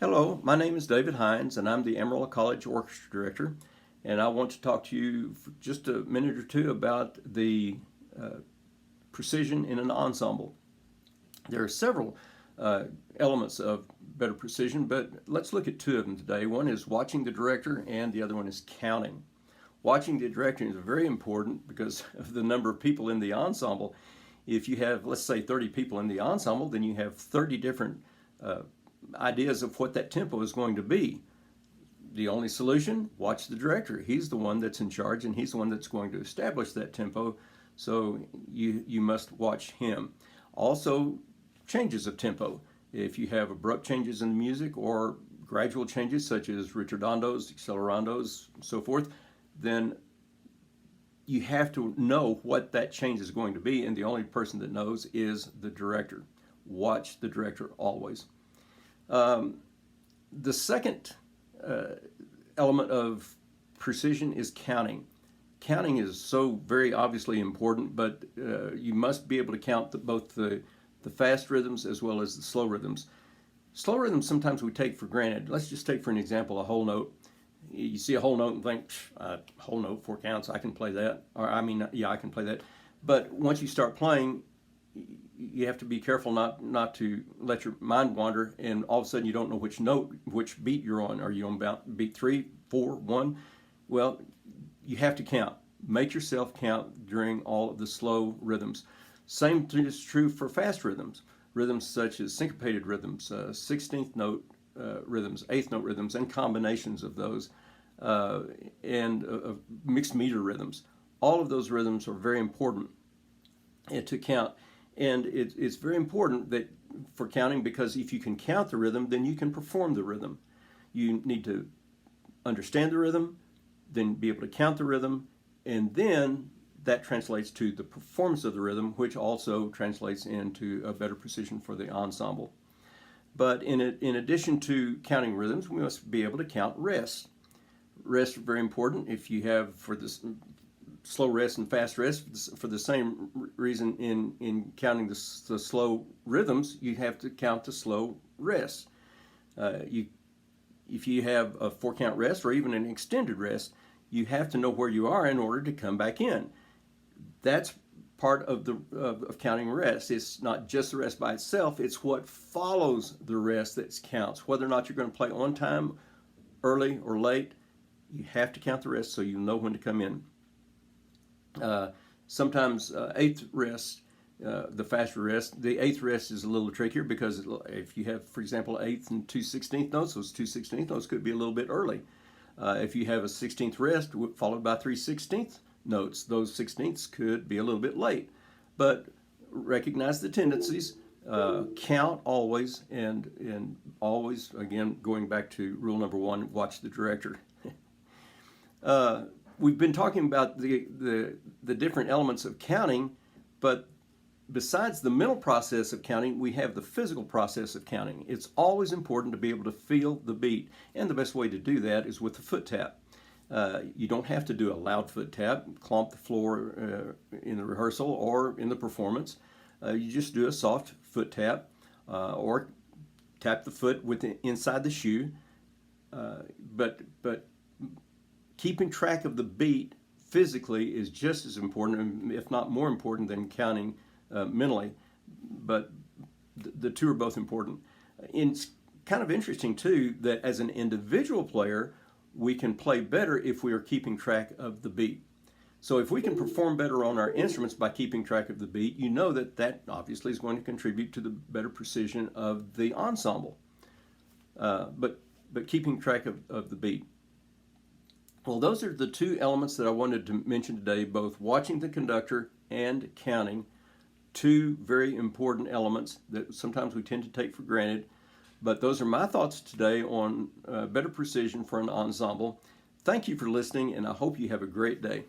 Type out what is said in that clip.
Hello, my name is David Hines, and I'm the Amarillo College Orchestra Director. And I want to talk to you for just a minute or two about the precision in an ensemble. There are several elements of better precision, but let's look at two of them today. One is watching the director, and the other one is counting. Watching the director is very important because of the number of people in the ensemble. If you have, let's say, 30 people in the ensemble, then you have 30 different ideas of what that tempo is going to be. The only solution, watch the director. He's the one that's in charge, and he's the one that's going to establish that tempo, so you must watch him. Also, changes of tempo. If you have abrupt changes in the music or gradual changes such as ritordandos, accelerandos, and so forth, then you have to know what that change is going to be, and the only person that knows is the director. Watch the director always. The second element of precision is counting. Counting is so very obviously important, but you must be able to count both the fast rhythms as well as the slow rhythms. Slow rhythms sometimes we take for granted. Let's just take for an example a whole note. You see a whole note and think, whole note, 4 counts, I can play that. Or I can play that. But once you start playing, you have to be careful not to let your mind wander, and all of a sudden you don't know which note, which beat you're on. Are you on beat 3, 4, 1? Well, you have to count. Make yourself count during all of the slow rhythms. Same is true for fast rhythms. Rhythms such as syncopated rhythms, 16th note rhythms, 8th note rhythms, and combinations of those, and mixed meter rhythms. All of those rhythms are very important to count. And it's very important that for counting, because if you can count the rhythm, then you can perform the rhythm. You need to understand the rhythm, then be able to count the rhythm, and then that translates to the performance of the rhythm, which also translates into a better precision for the ensemble. But in addition to counting rhythms, we must be able to count rests. Rests are very important. If you have, for this slow rest and fast rest, for the same reason in counting the slow rhythms, you have to count the slow rests. If you have a 4-count rest or even an extended rest, you have to know where you are in order to come back in. That's part of counting rest. It's not just the rest by itself, it's what follows the rest that counts. Whether or not you're going to play on time, early or late, you have to count the rest so you know when to come in. Sometimes 8th rest, the faster rest, the 8th rest is a little trickier because if you have, for example, 8th and 2 16th notes, those 2 16th notes could be a little bit early. If you have a 16th rest followed by 3 16th notes, those 16ths could be a little bit late. But recognize the tendencies, count always, and always, again, going back to rule number 1, watch the director. We've been talking about the different elements of counting, but besides the mental process of counting, we have the physical process of counting. It's always important to be able to feel the beat, and the best way to do that is with the foot tap. You don't have to do a loud foot tap, clomp the floor in the rehearsal or in the performance. You just do a soft foot tap, or tap the foot inside the shoe, but keeping track of the beat physically is just as important, if not more important, than counting mentally. But the two are both important. It's kind of interesting, too, that as an individual player, we can play better if we are keeping track of the beat. So if we can perform better on our instruments by keeping track of the beat, you know that obviously is going to contribute to the better precision of the ensemble. But keeping track of the beat. Well, those are the two elements that I wanted to mention today, both watching the conductor and counting. Two very important elements that sometimes we tend to take for granted. But those are my thoughts today on better precision for an ensemble. Thank you for listening, and I hope you have a great day.